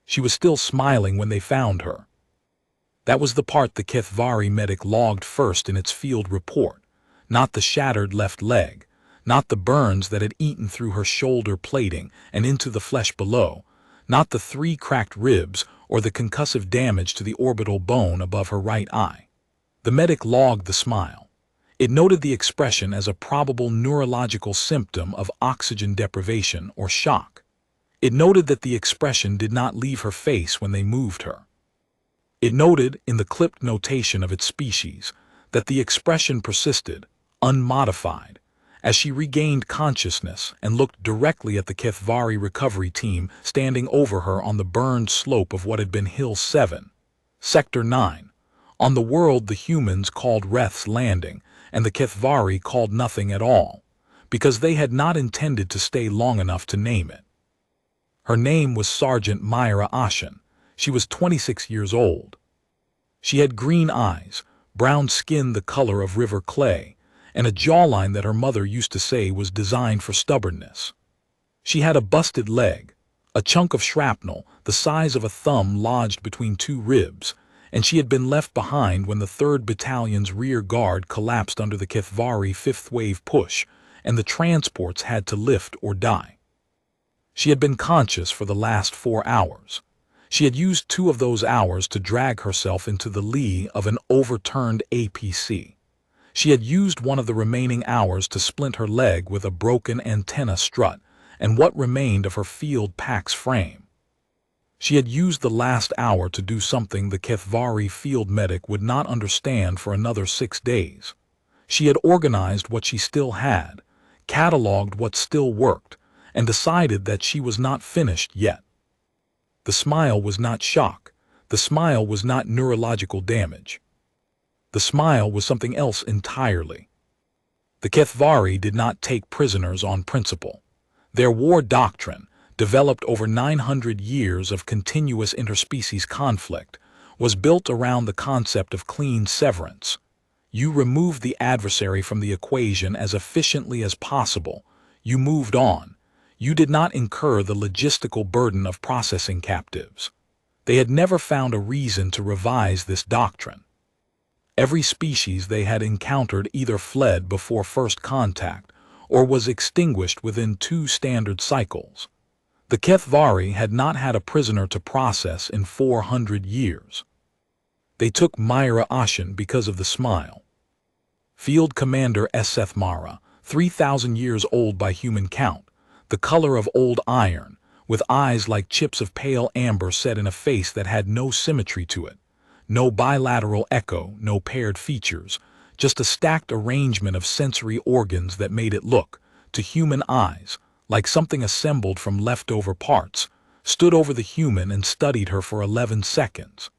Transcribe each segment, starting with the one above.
She was still smiling when they found her. That was the part the Kethvari medic logged first in its field report, not the shattered left leg, not the burns that had eaten through her shoulder plating and into the flesh below, not the 3 cracked ribs or the concussive damage to the orbital bone above her right eye. The medic logged the smile. It noted the expression as a probable neurological symptom of oxygen deprivation or shock. It noted that the expression did not leave her face when they moved her. It noted, in the clipped notation of its species, that the expression persisted, unmodified, as she regained consciousness and looked directly at the Kethvari recovery team standing over her on the burned slope of what had been Hill 7, Sector 9. On the world the humans called Reth's Landing, and the Kethvari called nothing at all, because they had not intended to stay long enough to name it. Her name was Sergeant Myra Ashen. She was 26 years old. She had green eyes, brown skin the color of river clay, and a jawline that her mother used to say was designed for stubbornness. She had a busted leg, a chunk of shrapnel the size of a thumb lodged between 2 ribs, and she had been left behind when the 3rd Battalion's rear guard collapsed under the Kethvari 5th wave push, and the transports had to lift or die. She had been conscious for the last 4 hours. She had used 2 of those hours to drag herself into the lee of an overturned APC. She had used one of the remaining hours to splint her leg with a broken antenna strut and what remained of her field pack's frame. She had used the last hour to do something the Kethvari field medic would not understand for another 6 days. She had organized what she still had, cataloged what still worked, and decided that she was not finished yet. The smile was not shock. The smile was not neurological damage. The smile was something else entirely. The Kethvari did not take prisoners on principle. Their war doctrine, developed over 900 years of continuous interspecies conflict, was built around the concept of clean severance. You removed the adversary from the equation as efficiently as possible. You moved on. You did not incur the logistical burden of processing captives. They had never found a reason to revise this doctrine. Every species they had encountered either fled before first contact or was extinguished within 2 standard cycles. The Kethvari had not had a prisoner to process in 400 years. They took Myra Ashen because of the smile. Field Commander Seth Mara, 3,000 years old by human count, the color of old iron, with eyes like chips of pale amber set in a face that had no symmetry to it, no bilateral echo, no paired features, just a stacked arrangement of sensory organs that made it look, to human eyes, like something assembled from leftover parts, stood over the human and studied her for 11 seconds.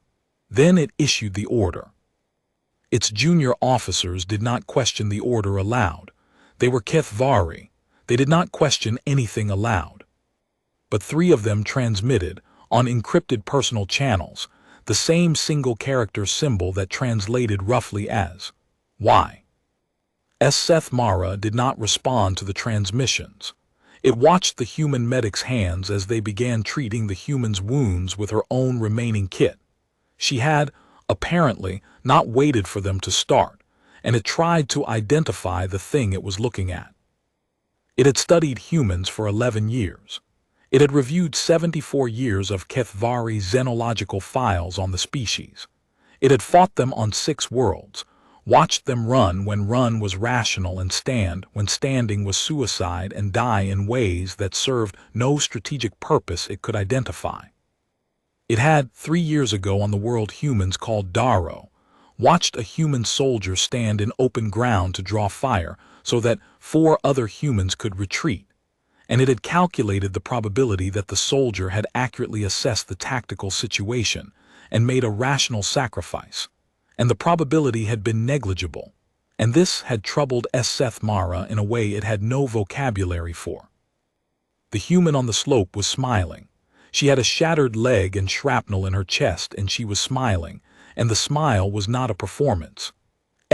Then it issued the order. Its junior officers did not question the order aloud. They were Kethvari. They did not question anything aloud. But 3 of them transmitted, on encrypted personal channels, the same single-character symbol that translated roughly as Y. Seth Mara did not respond to the transmissions. It watched the human medic's hands as they began treating the human's wounds with her own remaining kit. She had, apparently, not waited for them to start, and it tried to identify the thing it was looking at. It had studied humans for 11 years. It had reviewed 74 years of Kethvari xenological files on the species. It had fought them on 6 worlds, watched them run when run was rational and stand when standing was suicide and die in ways that served no strategic purpose it could identify. It had, 3 years ago on the world humans called Daro, watched a human soldier stand in open ground to draw fire so that 4 other humans could retreat, and it had calculated the probability that the soldier had accurately assessed the tactical situation and made a rational sacrifice, and the probability had been negligible, and this had troubled Seth Mara in a way it had no vocabulary for. The human on the slope was smiling. She had a shattered leg and shrapnel in her chest, and she was smiling, and the smile was not a performance.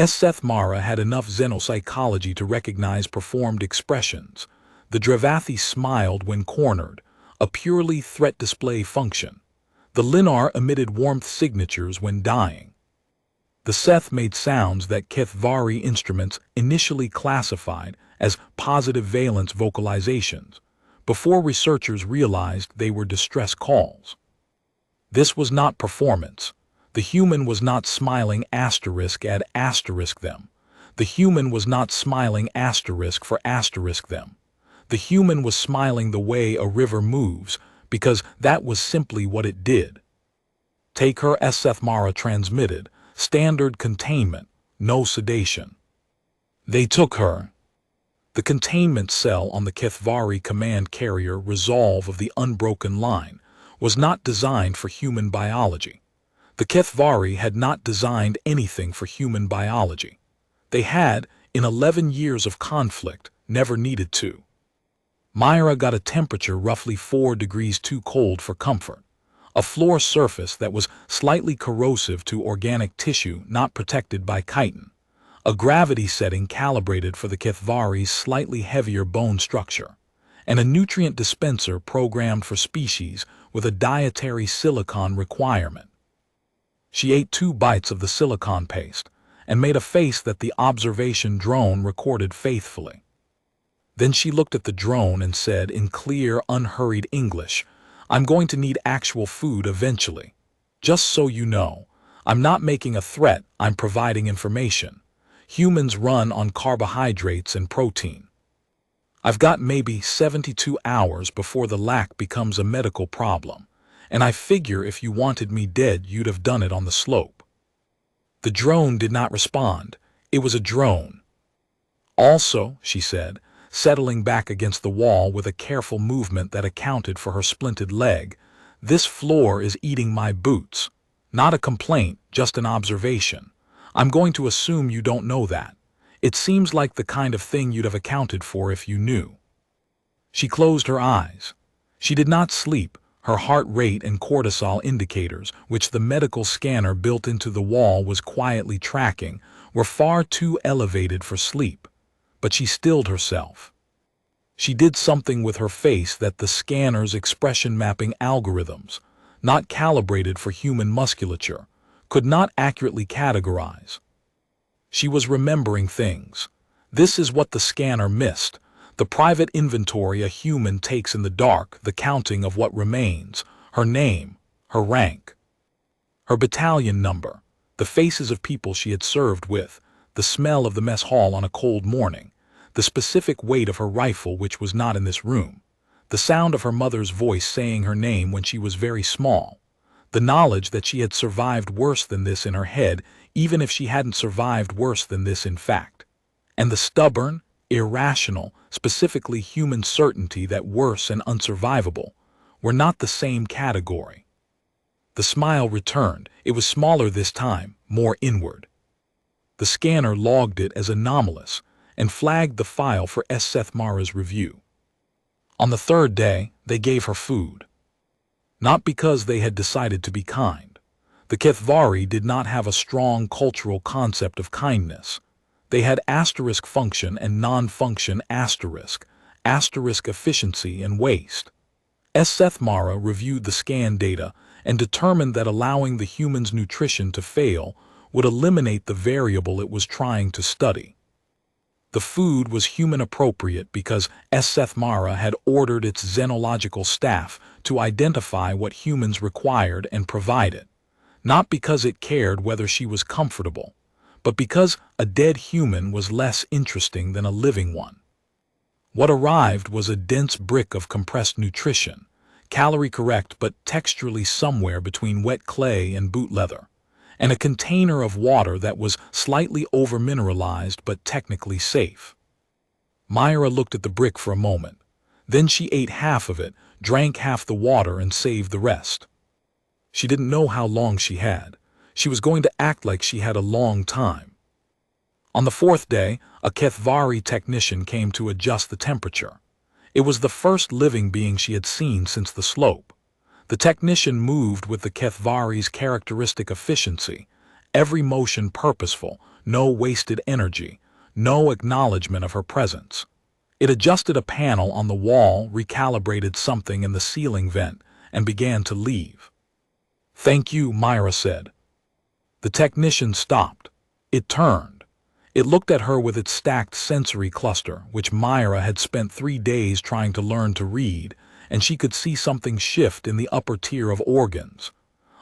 Seth Mara had enough xenopsychology to recognize performed expressions. The Dravathi smiled when cornered, a purely threat display function. The Linar emitted warmth signatures when dying. The Seth made sounds that Kithvari instruments initially classified as positive valence vocalizations, before researchers realized they were distress calls. This was not performance. The human was not smiling *at* them. The human was not smiling *for* them. The human was smiling the way a river moves, because that was simply what it did. Take her Sethmara transmitted, standard containment, no sedation. They took her. The containment cell on the Kithvari command carrier resolve of the unbroken line was not designed for human biology. The Kithvari had not designed anything for human biology. They had, in 11 years of conflict, never needed to. Myra got a temperature roughly 4 degrees too cold for comfort, a floor surface that was slightly corrosive to organic tissue not protected by chitin, a gravity setting calibrated for the Kithvari's slightly heavier bone structure, and a nutrient dispenser programmed for species with a dietary silicon requirement. She ate 2 bites of the silicon paste and made a face that the observation drone recorded faithfully. Then she looked at the drone and said in clear, unhurried English, "I'm going to need actual food eventually. Just so you know, I'm not making a threat, I'm providing information. Humans run on carbohydrates and protein. I've got maybe 72 hours before the lack becomes a medical problem, and I figure if you wanted me dead, you'd have done it on the slope." The drone did not respond. It was a drone. "Also," she said, settling back against the wall with a careful movement that accounted for her splinted leg, "this floor is eating my boots. Not a complaint, just an observation. I'm going to assume you don't know that. It seems like the kind of thing you'd have accounted for if you knew." She closed her eyes. She did not sleep. Her heart rate and cortisol indicators, which the medical scanner built into the wall was quietly tracking, were far too elevated for sleep. But she stilled herself. She did something with her face that the scanner's expression mapping algorithms, not calibrated for human musculature, could not accurately categorize. She was remembering things. This is what the scanner missed: the private inventory a human takes in the dark, the counting of what remains, her name, her rank, her battalion number, the faces of people she had served with, the smell of the mess hall on a cold morning, the specific weight of her rifle which was not in this room, the sound of her mother's voice saying her name when she was very small, the knowledge that she had survived worse than this in her head, even if she hadn't survived worse than this in fact, and the stubborn, irrational, specifically human certainty that worse and unsurvivable were not the same category. The smile returned. It was smaller this time, more inward. The scanner logged it as anomalous and flagged the file for Sethmara's review. On the 3rd day, they gave her food. Not because they had decided to be kind. The Kithvari did not have a strong cultural concept of kindness. They had asterisk function and non-function asterisk efficiency and waste. Sethmara reviewed the scan data and determined that allowing the human's nutrition to fail would eliminate the variable it was trying to study. The food was human appropriate because Sethmara had ordered its xenological staff to identify what humans required and provide it, not because it cared whether she was comfortable, but because a dead human was less interesting than a living one. What arrived was a dense brick of compressed nutrition, calorie correct but texturally somewhere between wet clay and boot leather, and a container of water that was slightly over-mineralized but technically safe. Myra looked at the brick for a moment. Then she ate half of it, drank half the water, and saved the rest. She didn't know how long she had. She was going to act like she had a long time. On the 4th day, a Kithvari technician came to adjust the temperature. It was the first living being she had seen since the slope. The technician moved with the Kithvari's characteristic efficiency, every motion purposeful, no wasted energy, no acknowledgement of her presence. It adjusted a panel on the wall, recalibrated something in the ceiling vent, and began to leave. "Thank you," Myra said. The technician stopped. It turned. It looked at her with its stacked sensory cluster, which Myra had spent 3 days trying to learn to read, and she could see something shift in the upper tier of organs.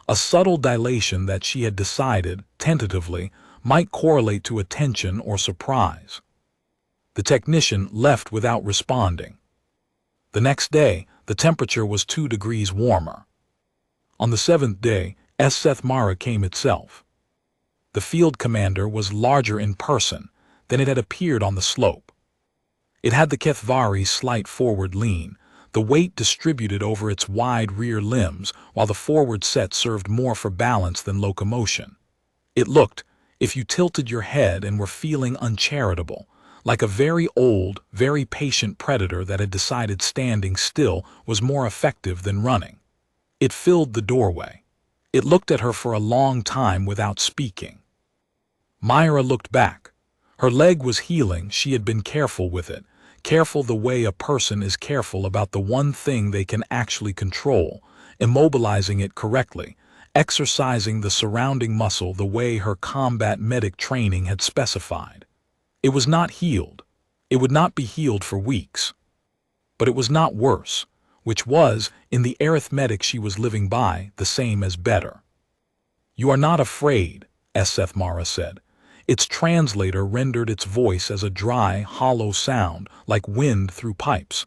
A subtle dilation that she had decided, tentatively, might correlate to attention or surprise. The technician left without responding. The next day, the temperature was 2 degrees warmer. On the 7th day, Mara came itself. The field commander was larger in person than it had appeared on the slope. It had the Kethvari's slight forward lean, the weight distributed over its wide rear limbs, while the forward set served more for balance than locomotion. It looked, if you tilted your head and were feeling uncharitable, like a very old, very patient predator that had decided standing still was more effective than running. It filled the doorway. It looked at her for a long time without speaking. Myra looked back. Her leg was healing. She had been careful with it, careful the way a person is careful about the one thing they can actually control, immobilizing it correctly, exercising the surrounding muscle the way her combat medic training had specified. It was not healed. It would not be healed for weeks. But it was not worse, which was, in the arithmetic she was living by, the same as better. "You are not afraid," Mara said. Its translator rendered its voice as a dry, hollow sound, like wind through pipes.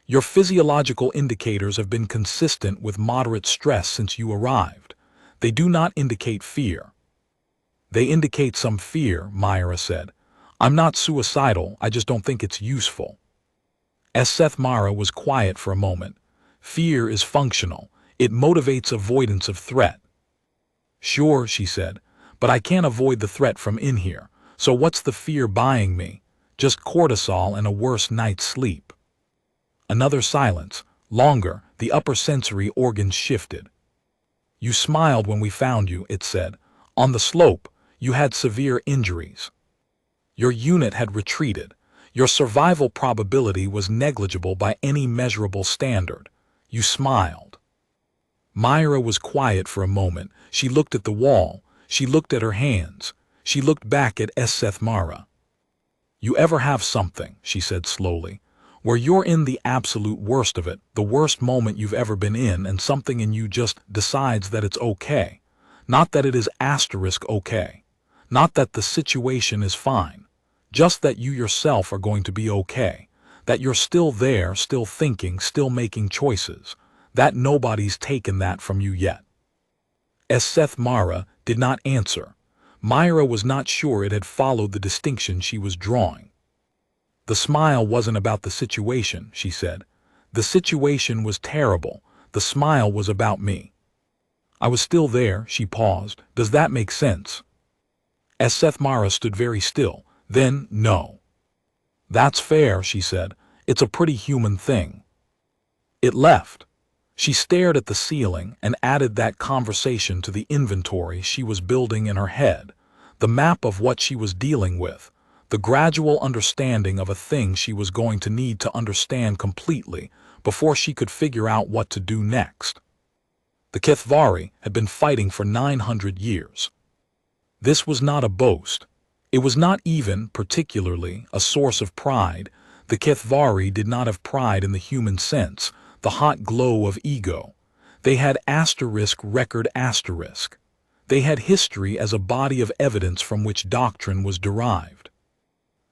"Your physiological indicators have been consistent with moderate stress since you arrived. They do not indicate fear." "They indicate some fear," Myra said. "I'm not suicidal, I just don't think it's useful." Mara was quiet for a moment. "Fear is functional. It motivates avoidance of threat." "Sure," she said, "but I can't avoid the threat from in here, so what's the fear buying me? Just cortisol and a worse night's sleep." Another silence. Longer, the upper sensory organs shifted. "You smiled when we found you," it said. "On the slope, you had severe injuries. Your unit had retreated. Your survival probability was negligible by any measurable standard. You smiled." Myra was quiet for a moment. She looked at the wall. She looked at her hands. She looked back at Mara. "You ever have something," she said slowly, "where you're in the absolute worst of it, the worst moment you've ever been in, and something in you just decides that it's okay. Not that it is okay. Not that the situation is fine. Just that you yourself are going to be okay. That you're still there, still thinking, still making choices. That nobody's taken that from you yet." Mara did not answer. Myra was not sure it had followed the distinction she was drawing. "The smile wasn't about the situation," she said. "The situation was terrible. The smile was about me. I was still there." She paused. "Does that make sense?" Mara stood very still. Then, "No." "That's fair," she said. "It's a pretty human thing." It left. She stared at the ceiling and added that conversation to the inventory she was building in her head, the map of what she was dealing with, the gradual understanding of a thing she was going to need to understand completely before she could figure out what to do next. The Kethvari had been fighting for 900 years. This was not a boast. It was not even, particularly, a source of pride. The Kethvari did not have pride in the human sense, the hot glow of ego. They had record. They had history as a body of evidence from which doctrine was derived.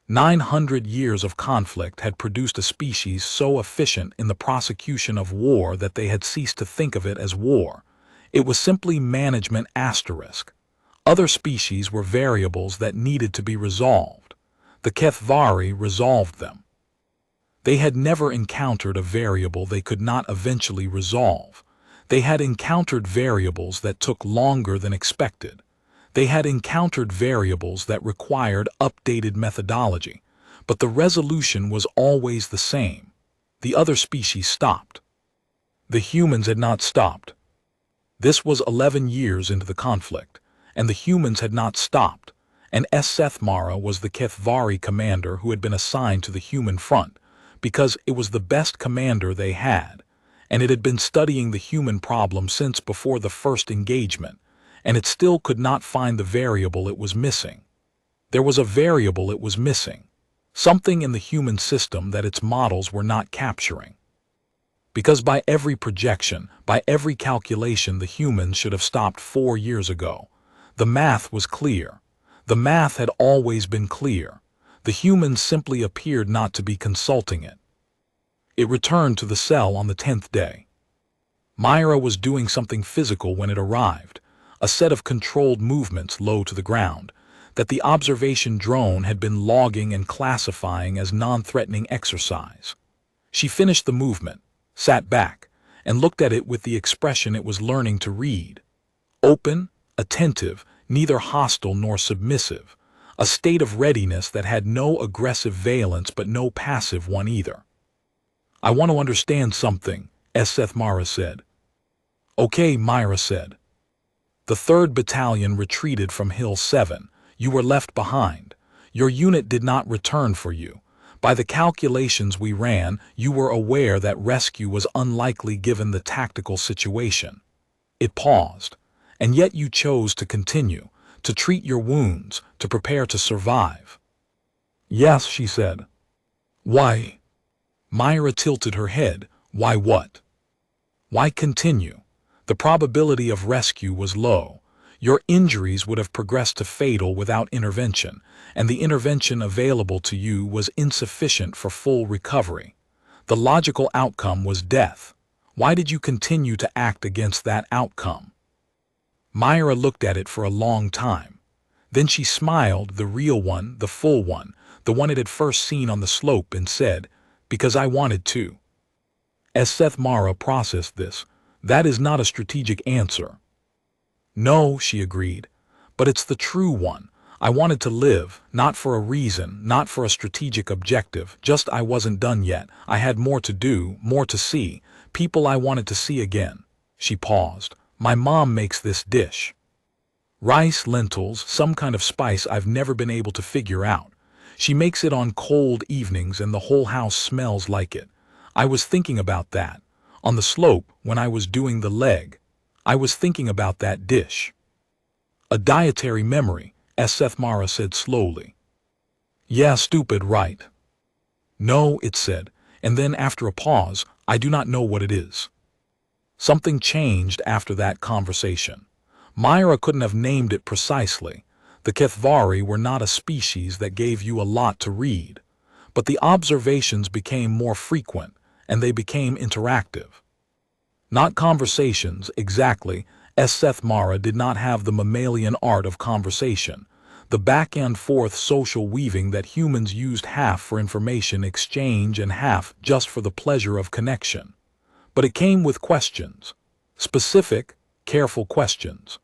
900 years of conflict had produced a species so efficient in the prosecution of war that they had ceased to think of it as war. It was simply management. Other species were variables that needed to be resolved. The Kethvari resolved them. They had never encountered a variable they could not eventually resolve. They had encountered variables that took longer than expected. They had encountered variables that required updated methodology, but the resolution was always the same. The other species stopped. The humans had not stopped. This was 11 years into the conflict, and the humans had not stopped, and Mara was the Kethvari commander who had been assigned to the human front, because it was the best commander they had, and it had been studying the human problem since before the first engagement, and it still could not find the variable it was missing. There was a variable it was missing, something in the human system that its models were not capturing. Because by every projection, by every calculation, the humans should have stopped 4 years ago. The math was clear. The math had always been clear. The humans simply appeared not to be consulting it. It returned to the cell on the 10th day. Myra was doing something physical when it arrived, a set of controlled movements low to the ground, that the observation drone had been logging and classifying as non-threatening exercise. She finished the movement, sat back, and looked at it with the expression it was learning to read. Open, attentive, neither hostile nor submissive, a state of readiness that had no aggressive valence but no passive one either. "I want to understand something," Seth Mara said. "Okay," Myra said. "The 3rd Battalion retreated from Hill 7. You were left behind. Your unit did not return for you. By the calculations we ran, you were aware that rescue was unlikely given the tactical situation." It paused. "And yet you chose to continue, to treat your wounds, to prepare to survive." "Yes," she said. "Why?" Myra tilted her head. "Why what? Why continue? The probability of rescue was low. Your injuries would have progressed to fatal without intervention, and the intervention available to you was insufficient for full recovery. The logical outcome was death. Why did you continue to act against that outcome?" Myra looked at it for a long time. Then she smiled, the real one, the full one, the one it had first seen on the slope, and said, "Because I wanted to." As Seth Mara processed this, "That is not a strategic answer." "No," she agreed, "but it's the true one. I wanted to live, not for a reason, not for a strategic objective, just I wasn't done yet. I had more to do, more to see, people I wanted to see again." She paused. "My mom makes this dish. Rice, lentils, some kind of spice I've never been able to figure out. She makes it on cold evenings and the whole house smells like it. I was thinking about that. On the slope, when I was doing the leg, I was thinking about that dish." "A dietary memory," Seth Mara said slowly. "Yeah, stupid, right?" "No," it said, and then after a pause, "I do not know what it is." Something changed after that conversation. Myra couldn't have named it precisely. The Kethvari were not a species that gave you a lot to read. But the observations became more frequent, and they became interactive. Not conversations, exactly, as Seth Mara did not have the mammalian art of conversation, the back-and-forth social weaving that humans used half for information exchange and half just for the pleasure of connection. But it came with questions. Specific, careful questions.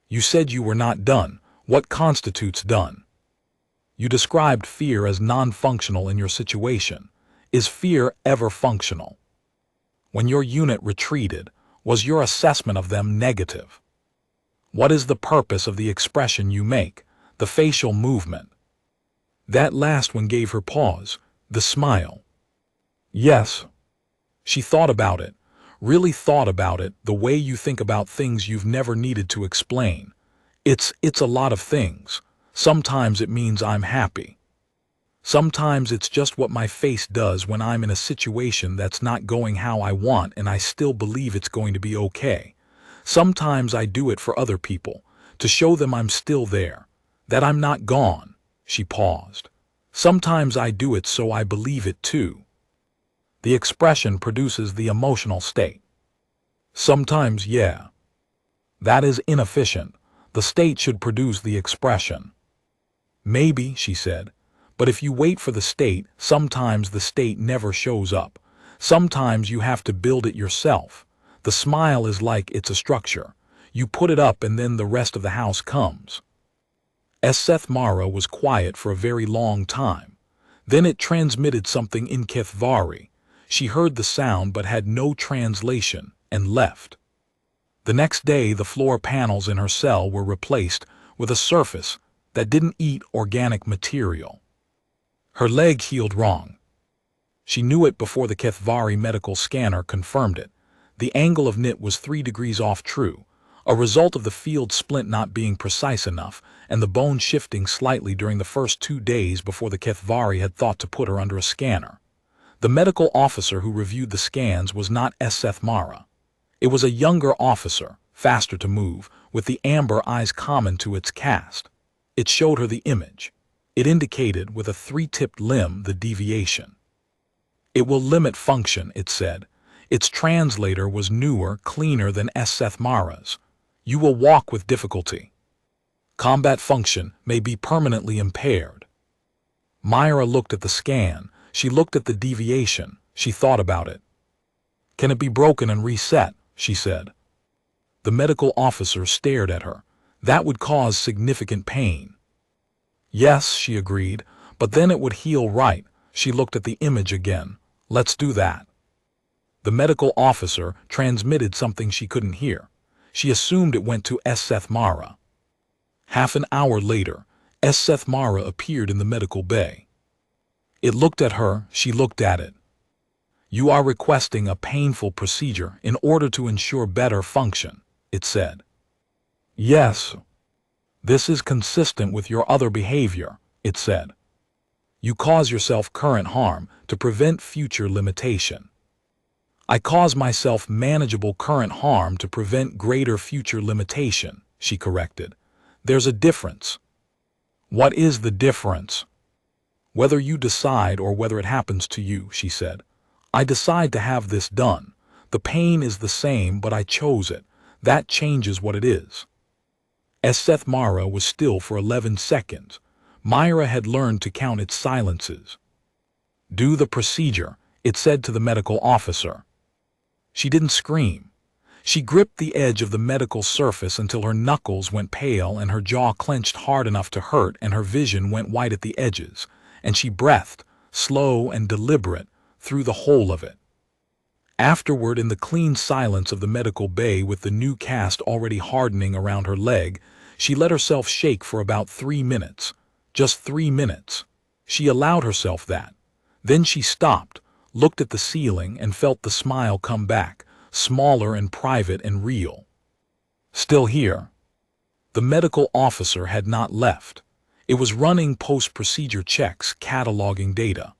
"You said you were not done. What constitutes done? You described fear as non-functional in your situation. Is fear ever functional? When your unit retreated, was your assessment of them negative? What is the purpose of the expression you make, the facial movement?" That last one gave her pause, the smile. "Yes." She thought about it, really thought about it, the way you think about things you've never needed to explain. It's a lot of things. Sometimes it means I'm happy. Sometimes it's just what my face does when I'm in a situation that's not going how I want and I still believe it's going to be okay. Sometimes I do it for other people, to show them I'm still there, that I'm not gone." She paused. "Sometimes I do it so I believe it too." The expression produces the emotional state. "Sometimes, yeah." That is inefficient. The state should produce the expression. "Maybe," she said. "But if you wait for the state, sometimes the state never shows up. Sometimes you have to build it yourself. The smile is like it's a structure. You put it up and then the rest of the house comes." Seth Mara was quiet for a very long time. Then it transmitted something in Kethvari. She heard the sound but had no translation, and left. The next day the floor panels in her cell were replaced with a surface that didn't eat organic material. Her leg healed wrong. She knew it before the Kethvari medical scanner confirmed it. The angle of knit was 3 degrees off true, a result of the field splint not being precise enough and the bone shifting slightly during the first 2 days before the Kethvari had thought to put her under a scanner. The medical officer who reviewed the scans was not Seth Mara. It was a younger officer, faster to move, with the amber eyes common to its caste. It showed her the image. It indicated with a 3-tipped limb the deviation. It will limit function, it said. Its translator was newer, cleaner than Seth Mara's. You will walk with difficulty. Combat function may be permanently impaired. Myra looked at the scan. She looked at the deviation. She thought about it. Can it be broken and reset? She said. The medical officer stared at her. That would cause significant pain. Yes, she agreed, but then it would heal right. She looked at the image again. Let's do that. The medical officer transmitted something she couldn't hear. She assumed it went to Seth Mara. Half an hour later, Seth Mara appeared in the medical bay. It looked at her, she looked at it. You are requesting a painful procedure in order to ensure better function, it said. Yes. This is consistent with your other behavior, it said. You cause yourself current harm to prevent future limitation. I cause myself manageable current harm to prevent greater future limitation, she corrected. There's a difference. What is the difference? Whether you decide or whether it happens to you, she said. I decide to have this done. The pain is the same, but I chose it. That changes what it is. Seth Mara was still for 11 seconds. Myra had learned to count its silences. Do the procedure, it said to the medical officer. She didn't scream. She gripped the edge of the medical surface until her knuckles went pale and her jaw clenched hard enough to hurt and her vision went white at the edges, and she breathed, slow and deliberate, through the whole of it. Afterward, in the clean silence of the medical bay with the new cast already hardening around her leg, she let herself shake for about 3 minutes. Just 3 minutes. She allowed herself that. Then she stopped, looked at the ceiling, and felt the smile come back, smaller and private and real. Still here. The medical officer had not left. It was running post-procedure checks, cataloging data.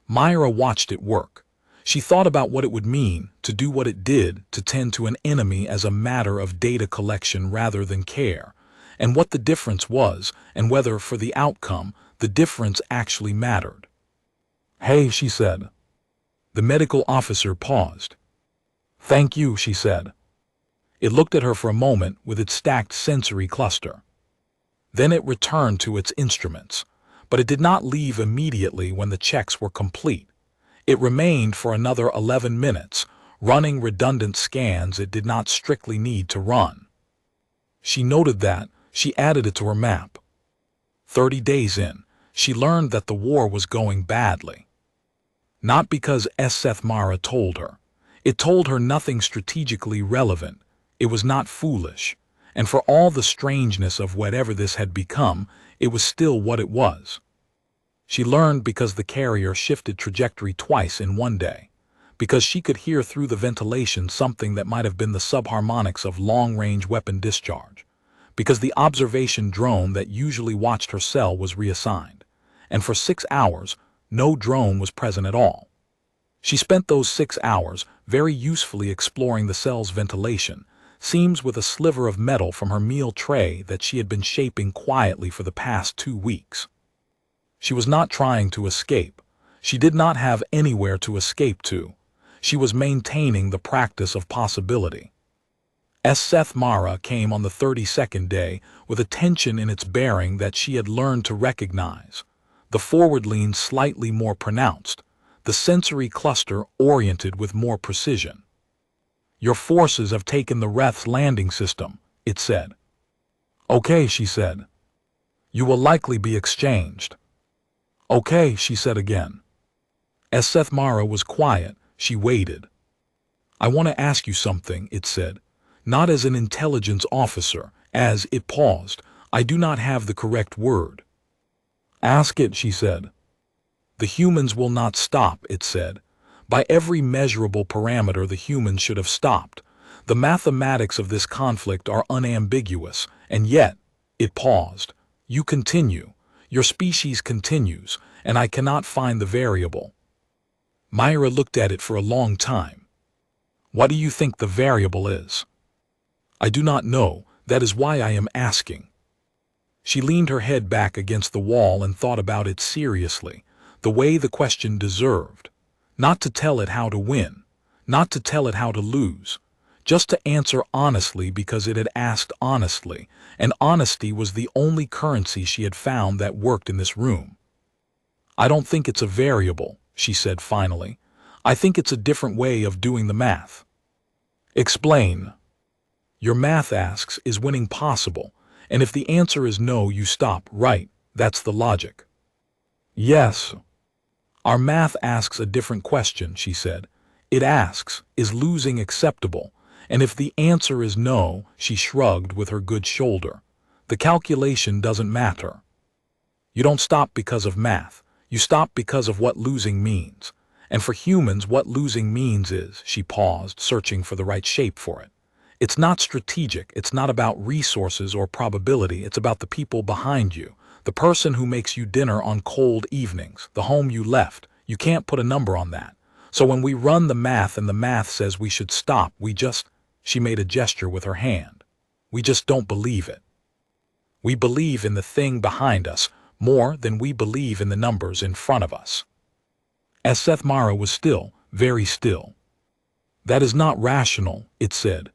Myra watched it work. She thought about what it would mean to do what it did to tend to an enemy as a matter of data collection rather than care, and what the difference was, and whether, for the outcome, the difference actually mattered. Hey, she said. The medical officer paused. Thank you, she said. It looked at her for a moment with its stacked sensory cluster. Then it returned to its instruments, but it did not leave immediately when the checks were complete. It remained for another 11 minutes, running redundant scans it did not strictly need to run. She noted that. She added it to her map. 30 days in, she learned that the war was going badly. Not because Seth Mara told her. It told her nothing strategically relevant. It was not foolish. And for all the strangeness of whatever this had become, it was still what it was. She learned because the carrier shifted trajectory twice in one day, because she could hear through the ventilation something that might have been the subharmonics of long-range weapon discharge, because the observation drone that usually watched her cell was reassigned, and for 6 hours, no drone was present at all. She spent those 6 hours very usefully exploring the cell's ventilation, seams with a sliver of metal from her meal tray that she had been shaping quietly for the past 2 weeks. She was not trying to escape. She did not have anywhere to escape to. She was maintaining the practice of possibility. Seth Mara came on the 32nd day with a tension in its bearing that she had learned to recognize. The forward lean slightly more pronounced, the sensory cluster oriented with more precision. Your forces have taken the Reth's landing system, it said. Okay, she said. You will likely be exchanged. Okay, she said again. As Seth Mara was quiet, she waited. I want to ask you something, it said. Not as an intelligence officer, as it paused. I do not have the correct word. Ask it, she said. The humans will not stop, it said. By every measurable parameter, the humans should have stopped. The mathematics of this conflict are unambiguous, and yet, it paused. You continue. Your species continues, and I cannot find the variable. Myra looked at it for a long time. What do you think the variable is? I do not know. That is why I am asking. She leaned her head back against the wall and thought about it seriously, the way the question deserved. Not to tell it how to win, not to tell it how to lose, just to answer honestly because it had asked honestly, and honesty was the only currency she had found that worked in this room. I don't think it's a variable, she said finally. I think it's a different way of doing the math. Explain. Your math asks, is winning possible? And if the answer is no, you stop, right? That's the logic. Yes. Our math asks a different question, she said. It asks, is losing acceptable? And if the answer is no, she shrugged with her good shoulder. The calculation doesn't matter. You don't stop because of math. You stop because of what losing means. And for humans, what losing means is, she paused, searching for the right shape for it. It's not strategic, it's not about resources or probability, it's about the people behind you, the person who makes you dinner on cold evenings, the home you left. You can't put a number on that. So when we run the math and the math says we should stop, she made a gesture with her hand. We just don't believe it. We believe in the thing behind us more than we believe in the numbers in front of us. As Seth Mara was still, very still. That is not rational, it said.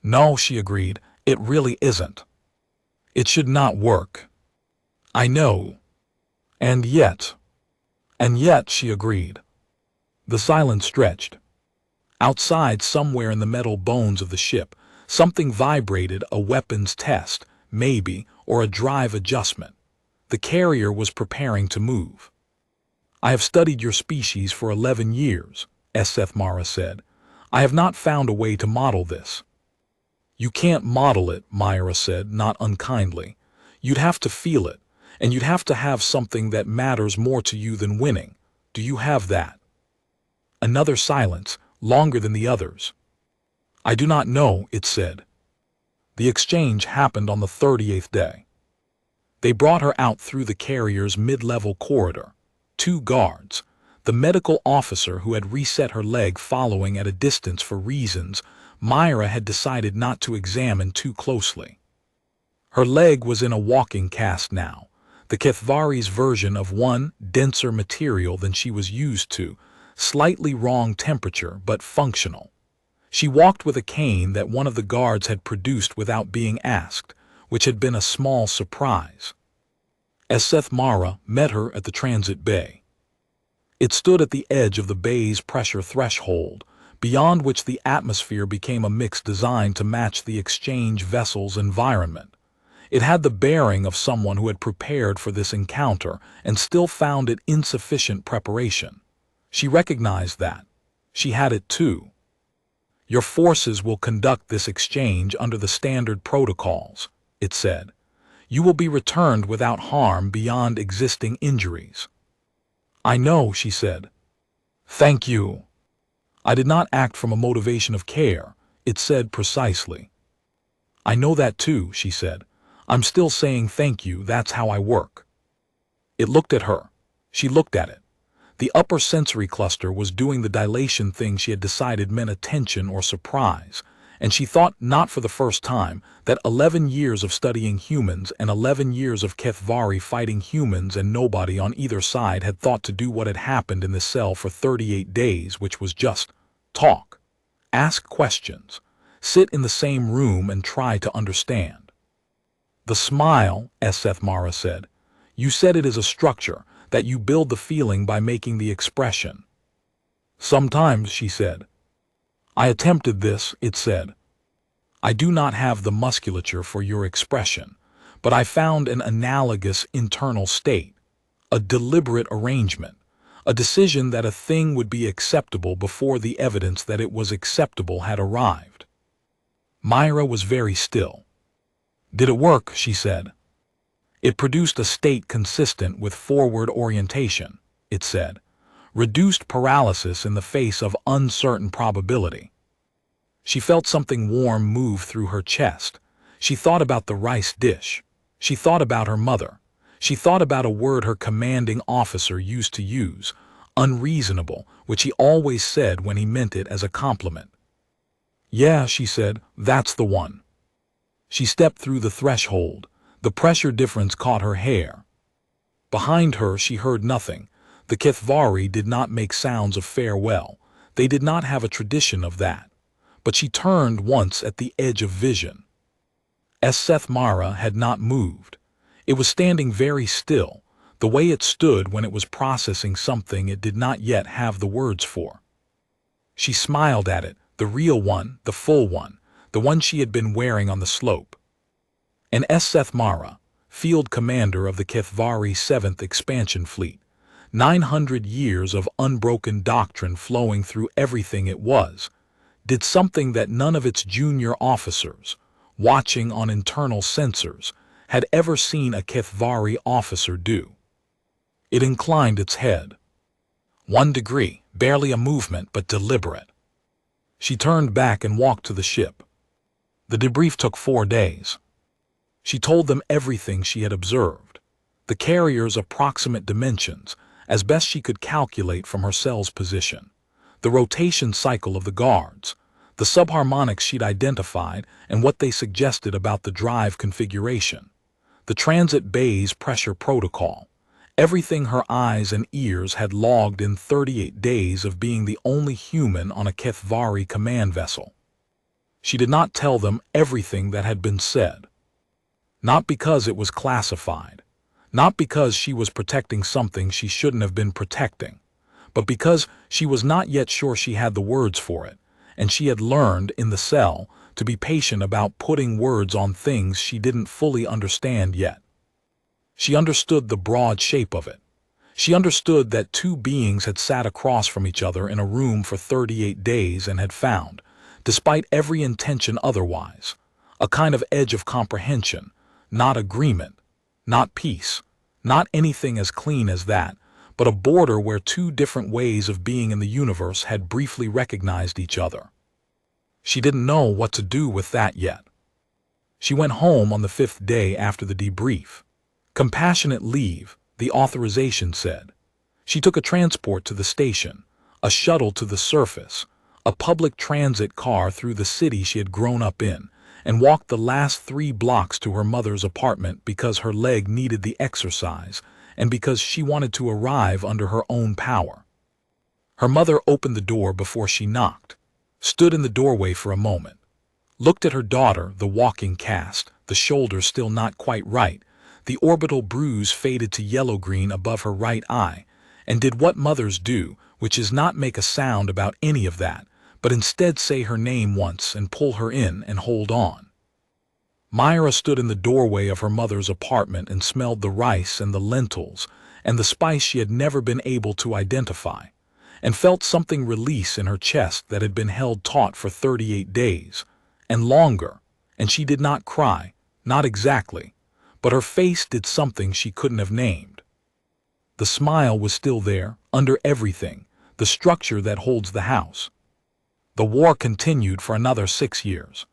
No, she agreed, it really isn't. It should not work. I know. And yet, she agreed. The silence stretched. Outside, somewhere in the metal bones of the ship, something vibrated, a weapons test, maybe, or a drive adjustment. The carrier was preparing to move. I have studied your species for 11 years, Seth Mara said. I have not found a way to model this. You can't model it, Myra said, not unkindly. You'd have to feel it, and you'd have to have something that matters more to you than winning. Do you have that? Another silence, longer than the others. I do not know, it said. The exchange happened on the 38th day. They brought her out through the carrier's mid-level corridor. 2 guards, the medical officer who had reset her leg following at a distance for reasons Myra had decided not to examine too closely. Her leg was in a walking cast now, the Kethvari's version of one denser material than she was used to, slightly wrong temperature but functional. She walked with a cane that one of the guards had produced without being asked, which had been a small surprise. As Seth Mara met her at the transit bay. It stood at the edge of the bay's pressure threshold, beyond which the atmosphere became a mix designed to match the exchange vessel's environment. It had the bearing of someone who had prepared for this encounter and still found it insufficient preparation. She recognized that. She had it too. Your forces will conduct this exchange under the standard protocols, it said. You will be returned without harm beyond existing injuries. I know, she said. Thank you. I did not act from a motivation of care, it said precisely. I know that too, she said. I'm still saying thank you, that's how I work. It looked at her. She looked at it. The upper sensory cluster was doing the dilation thing she had decided meant attention or surprise, and she thought, not for the first time, that 11 years of studying humans and 11 years of Kethvari fighting humans and nobody on either side had thought to do what had happened in the cell for 38 days, which was just talk, ask questions, sit in the same room and try to understand. The smile, as Seth Mara said, you said it is a structure, that you build the feeling by making the expression. Sometimes, she said. I attempted this, it said. I do not have the musculature for your expression, but I found an analogous internal state, a deliberate arrangement, a decision that a thing would be acceptable before the evidence that it was acceptable had arrived. Myra was very still. Did it work, she said. It produced a state consistent with forward orientation. it said. Reduced paralysis in the face of uncertain probability. She felt something warm move through her chest. She thought about the rice dish. She thought about her mother. She thought about a word her commanding officer used to use, unreasonable, which he always said when he meant it as a compliment. Yeah, she said, that's the one. She stepped through the threshold. The pressure difference caught her hair. Behind her she heard nothing. The Kithvari did not make sounds of farewell. They did not have a tradition of that. But she turned once at the edge of vision. Seth Mara had not moved. It was standing very still, the way it stood when it was processing something it did not yet have the words for. She smiled at it, the real one, the full one, the one she had been wearing on the slope. And Seth Mara, field commander of the Kithvari 7th Expansion Fleet, 900 years of unbroken doctrine flowing through everything it was, did something that none of its junior officers, watching on internal sensors, had ever seen a Kithvari officer do. It inclined its head. 1 degree, barely a movement, but deliberate. She turned back and walked to the ship. The debrief took 4 days. She told them everything she had observed, the carrier's approximate dimensions, as best she could calculate from her cell's position, the rotation cycle of the guards, the subharmonics she'd identified and what they suggested about the drive configuration, the transit bay's pressure protocol, everything her eyes and ears had logged in 38 days of being the only human on a Kithvari command vessel. She did not tell them everything that had been said. Not because it was classified, not because she was protecting something she shouldn't have been protecting, but because she was not yet sure she had the words for it, and she had learned in the cell to be patient about putting words on things she didn't fully understand yet. She understood the broad shape of it. She understood that 2 beings had sat across from each other in a room for 38 days and had found, despite every intention otherwise, a kind of edge of comprehension, not agreement, not peace, not anything as clean as that, but a border where 2 different ways of being in the universe had briefly recognized each other. She didn't know what to do with that yet. She went home on the 5th day after the debrief. Compassionate leave, the authorization said. She took a transport to the station, a shuttle to the surface, a public transit car through the city she had grown up in, and walked the last 3 blocks to her mother's apartment because her leg needed the exercise and because she wanted to arrive under her own power. Her mother opened the door before she knocked, stood in the doorway for a moment, looked at her daughter, the walking cast, the shoulder still not quite right, the orbital bruise faded to yellow-green above her right eye, and did what mothers do, which is not make a sound about any of that, but instead say her name once and pull her in and hold on. Myra stood in the doorway of her mother's apartment and smelled the rice and the lentils and the spice she had never been able to identify, and felt something release in her chest that had been held taut for 38 days, and longer, and she did not cry, not exactly, but her face did something she couldn't have named. The smile was still there, under everything, the structure that holds the house. The war continued for another 6 years.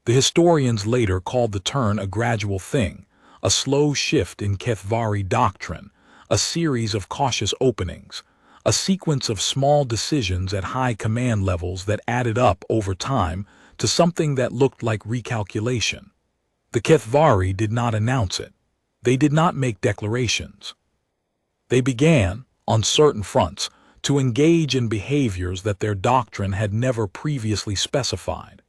The historians later called the turn a gradual thing, a slow shift in Kithvari doctrine, a series of cautious openings, a sequence of small decisions at high command levels that added up over time to something that looked like recalculation. The Kithvari did not announce it. They did not make declarations. They began, on certain fronts, to engage in behaviors that their doctrine had never previously specified.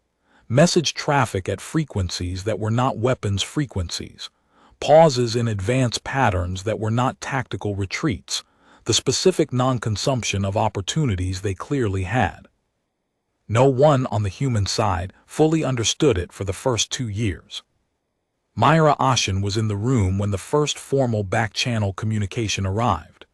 Message traffic at frequencies that were not weapons frequencies, pauses in advance patterns that were not tactical retreats, the specific non-consumption of opportunities they clearly had. No one on the human side fully understood it for the first 2 years. Myra Ashen was in the room when the first formal back-channel communication arrived.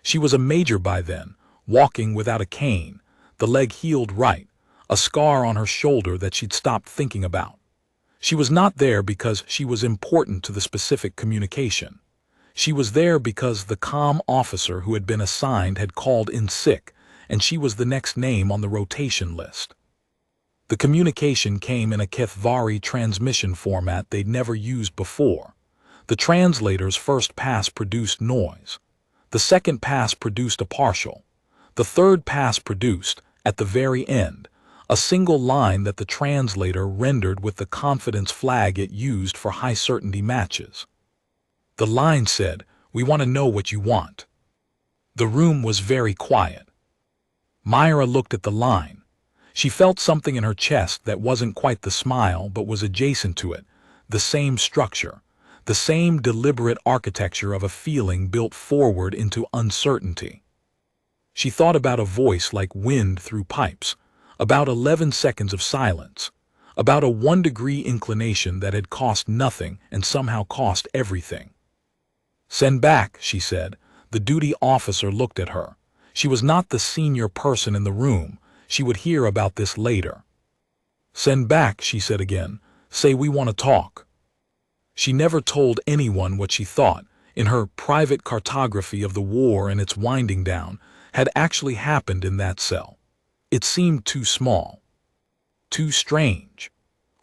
She was a major by then, walking without a cane, the leg healed right, a scar on her shoulder that she'd stopped thinking about. She was not there because she was important to the specific communication. She was there because the comm officer who had been assigned had called in sick, and she was the next name on the rotation list. The communication came in a Kethvari transmission format they'd never used before. The translator's first pass produced noise. The second pass produced a partial. The third pass produced, at the very end, a single line that the translator rendered with the confidence flag it used for high-certainty matches. The line said, "We want to know what you want." The room was very quiet. Myra looked at the line. She felt something in her chest that wasn't quite the smile but was adjacent to it, the same structure, the same deliberate architecture of a feeling built forward into uncertainty. She thought about a voice like wind through pipes, about 11 seconds of silence, about a 1-degree inclination that had cost nothing and somehow cost everything. "Send back," she said. The duty officer looked at her. She was not the senior person in the room. She would hear about this later. "Send back," she said again. "Say we want to talk." She never told anyone what she thought, in her private cartography of the war and its winding down, had actually happened in that cell. It seemed too small. Too strange.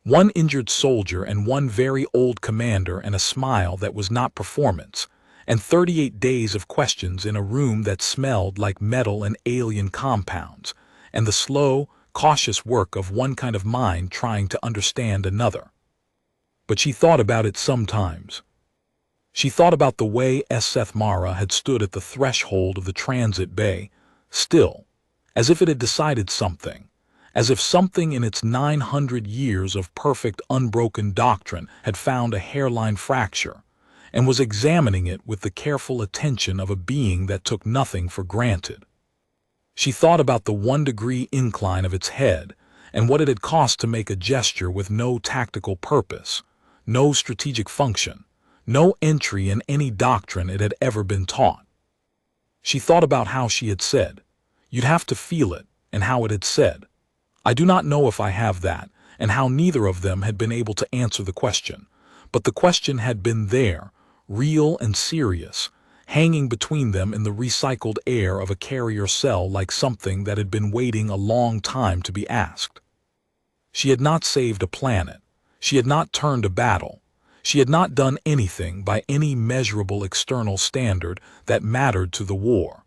One injured soldier and one very old commander and a smile that was not performance, and 38 days of questions in a room that smelled like metal and alien compounds, and the slow, cautious work of one kind of mind trying to understand another. But she thought about it sometimes. She thought about the way Seth Mara had stood at the threshold of the transit bay, still, as if it had decided something, as if something in its 900 years of perfect unbroken doctrine had found a hairline fracture, and was examining it with the careful attention of a being that took nothing for granted. She thought about the 1-degree incline of its head, and what it had cost to make a gesture with no tactical purpose, no strategic function, no entry in any doctrine it had ever been taught. She thought about how she had said, "You'd have to feel it," and how it had said, "I do not know if I have that," and how neither of them had been able to answer the question. But the question had been there, real and serious, hanging between them in the recycled air of a carrier cell like something that had been waiting a long time to be asked. She had not saved a planet. She had not turned a battle. She had not done anything by any measurable external standard that mattered to the war.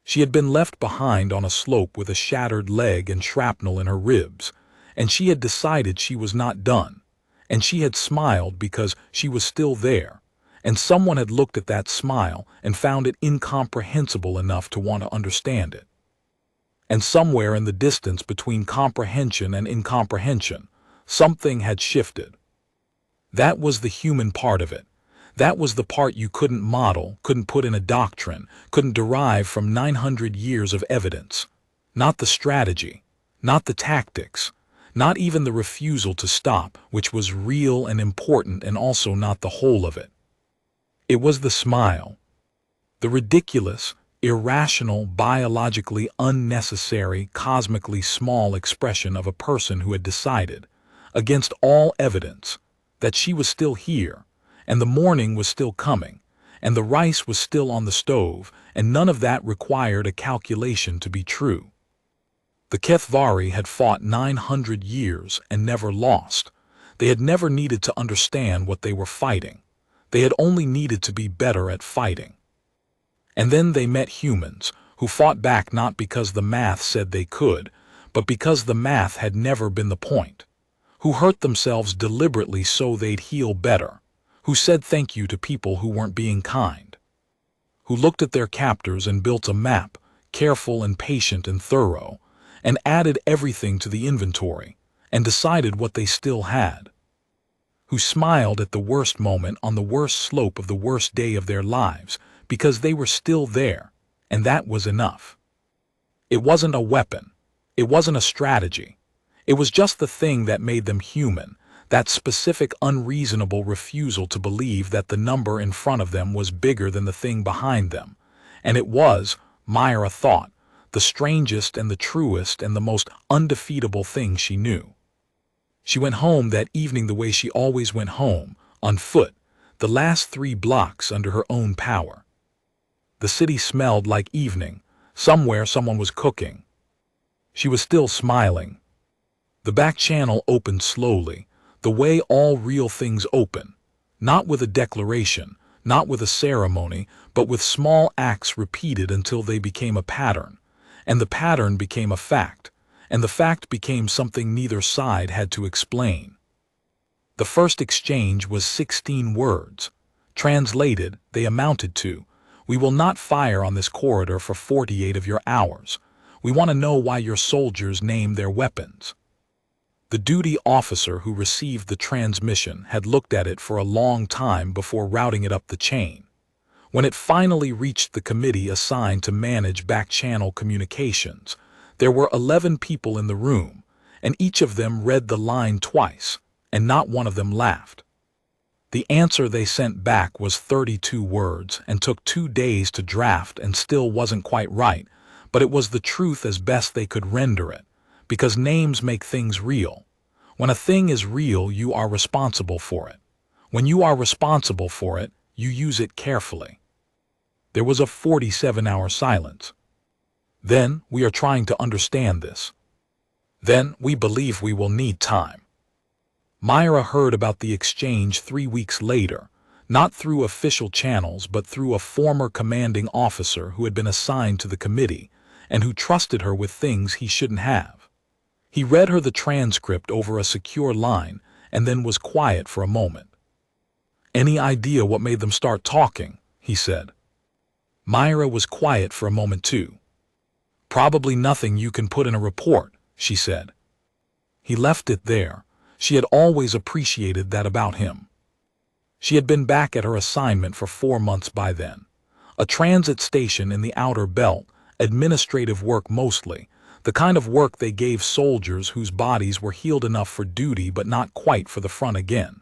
She had been left behind on a slope with a shattered leg and shrapnel in her ribs, and she had decided she was not done, and she had smiled because she was still there, and someone had looked at that smile and found it incomprehensible enough to want to understand it. And somewhere in the distance between comprehension and incomprehension, something had shifted. That was the human part of it. That was the part you couldn't model, couldn't put in a doctrine, couldn't derive from 900 years of evidence. Not the strategy, not the tactics, not even the refusal to stop, which was real and important, and also not the whole of it. It was the smile. The ridiculous, irrational, biologically unnecessary, cosmically small expression of a person who had decided, against all evidence, that she was still here, and the morning was still coming, and the rice was still on the stove, and none of that required a calculation to be true. The Kethvari had fought 900 years and never lost. They had never needed to understand what they were fighting. They had only needed to be better at fighting. And then they met humans, who fought back not because the math said they could, but because the math had never been the point, who hurt themselves deliberately so they'd heal better, who said thank you to people who weren't being kind, who looked at their captors and built a map, careful and patient and thorough, and added everything to the inventory, and decided what they still had, who smiled at the worst moment on the worst slope of the worst day of their lives, because they were still there, and that was enough. It wasn't a weapon. It wasn't a strategy. It was just the thing that made them human, that specific unreasonable refusal to believe that the number in front of them was bigger than the thing behind them. And it was, Myra thought, the strangest and the truest and the most undefeatable thing she knew. She went home that evening the way she always went home, on foot, the last 3 blocks under her own power. The city smelled like evening. Somewhere someone was cooking. She was still smiling. The back channel opened slowly, the way all real things open, not with a declaration, not with a ceremony, but with small acts repeated until they became a pattern, and the pattern became a fact, and the fact became something neither side had to explain. The first exchange was 16 words. Translated, they amounted to, "We will not fire on this corridor for 48 of your hours. We want to know why your soldiers name their weapons." The duty officer who received the transmission had looked at it for a long time before routing it up the chain. When it finally reached the committee assigned to manage back-channel communications, there were 11 people in the room, and each of them read the line twice, and not one of them laughed. The answer they sent back was 32 words and took 2 days to draft and still wasn't quite right, but it was the truth as best they could render it, because names make things real. When a thing is real, you are responsible for it. When you are responsible for it, you use it carefully. There was a 47-hour silence. "Then, we are trying to understand this. Then, we believe we will need time." Myra heard about the exchange 3 weeks later, not through official channels but through a former commanding officer who had been assigned to the committee and who trusted her with things he shouldn't have. He read her the transcript over a secure line and then was quiet for a moment. "Any idea what made them start talking?" he said. Myra was quiet for a moment too. "Probably nothing you can put in a report," she said. He left it there. She had always appreciated that about him. She had been back at her assignment for 4 months by then. A transit station in the outer belt, administrative work mostly, the kind of work they gave soldiers whose bodies were healed enough for duty but not quite for the front again.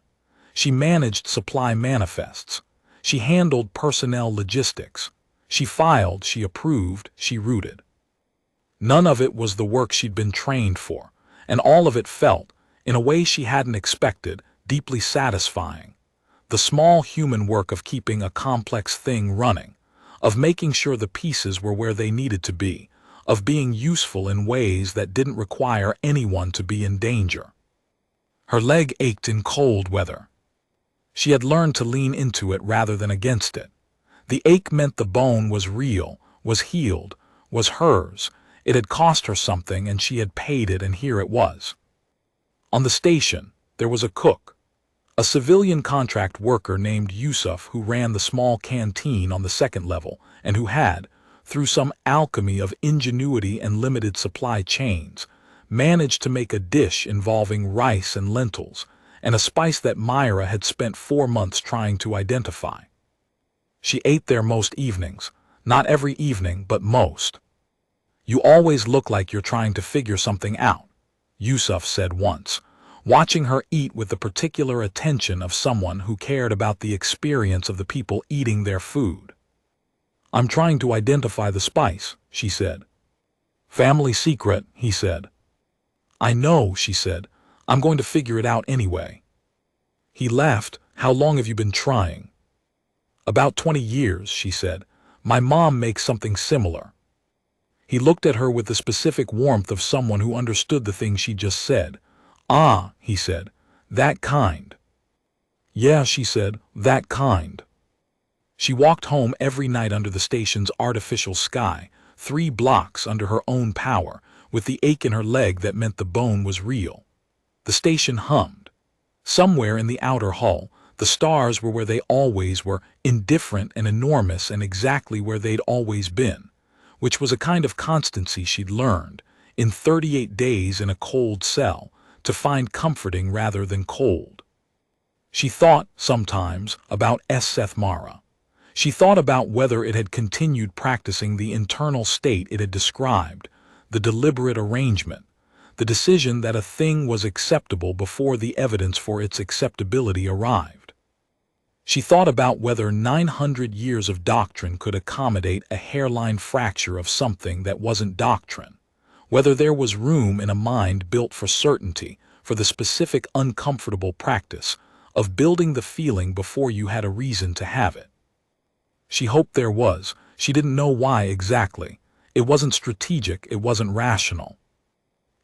She managed supply manifests. She handled personnel logistics. She filed, she approved, she routed. None of it was the work she'd been trained for, and all of it felt, in a way she hadn't expected, deeply satisfying. The small human work of keeping a complex thing running, of making sure the pieces were where they needed to be, of being useful in ways that didn't require anyone to be in danger. Her leg ached in cold weather. She had learned to lean into it rather than against it. The ache meant the bone was real, was healed, was hers. It had cost her something and she had paid it, and here it was. On the station, there was a cook, a civilian contract worker named Yusuf who ran the small canteen on the 2nd level and who had, through some alchemy of ingenuity and limited supply chains, managed to make a dish involving rice and lentils, and a spice that Myra had spent 4 months trying to identify. She ate there most evenings, not every evening, but most. "You always look like you're trying to figure something out," Yusuf said once, watching her eat with the particular attention of someone who cared about the experience of the people eating their food. "I'm trying to identify the spice," she said. "Family secret," he said. "I know," she said. "I'm going to figure it out anyway." He laughed. "How long have you been trying?" "About 20 years," she said. "My mom makes something similar." He looked at her with the specific warmth of someone who understood the thing she just said. "Ah," he said, "that kind." "Yeah," she said, "that kind." She walked home every night under the station's artificial sky, 3 blocks under her own power, with the ache in her leg that meant the bone was real. The station hummed. Somewhere in the outer hull, the stars were where they always were, indifferent and enormous and exactly where they'd always been, which was a kind of constancy she'd learned, in 38 days in a cold cell, to find comforting rather than cold. She thought, sometimes, about Seth Mara. She thought about whether it had continued practicing the internal state it had described, the deliberate arrangement, the decision that a thing was acceptable before the evidence for its acceptability arrived. She thought about whether 900 years of doctrine could accommodate a hairline fracture of something that wasn't doctrine, whether there was room in a mind built for certainty, for the specific uncomfortable practice of building the feeling before you had a reason to have it. She hoped there was. She didn't know why exactly. It wasn't strategic, it wasn't rational.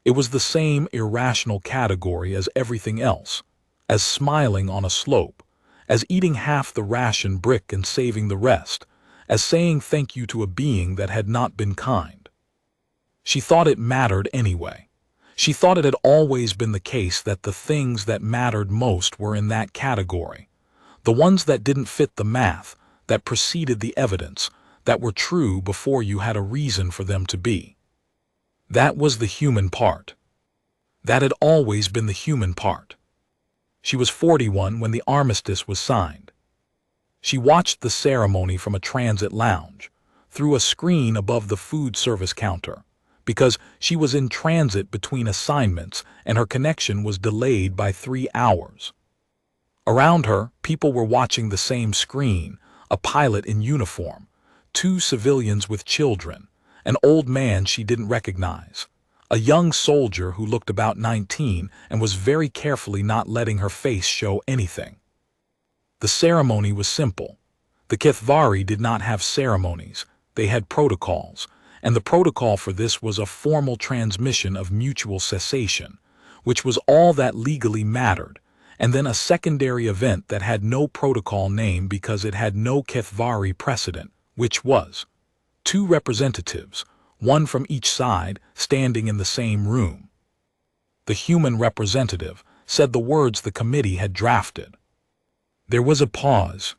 It was the same irrational category as everything else, as smiling on a slope, as eating half the ration brick and saving the rest, as saying thank you to a being that had not been kind. She thought it mattered anyway. She thought it had always been the case that the things that mattered most were in that category, the ones that didn't fit the math, that preceded the evidence, that were true before you had a reason for them to be. That was the human part. That had always been the human part. She was 41 when the armistice was signed. She watched the ceremony from a transit lounge, through a screen above the food service counter, because she was in transit between assignments and her connection was delayed by 3 hours. Around her, people were watching the same screen, a pilot in uniform, 2 civilians with children, an old man she didn't recognize, a young soldier who looked about 19 and was very carefully not letting her face show anything. The ceremony was simple. The Kithvari did not have ceremonies, they had protocols, and the protocol for this was a formal transmission of mutual cessation, which was all that legally mattered, and then a secondary event that had no protocol name because it had no Kithvari precedent, which was 2 representatives, one from each side, standing in the same room. The human representative said the words the committee had drafted. There was a pause.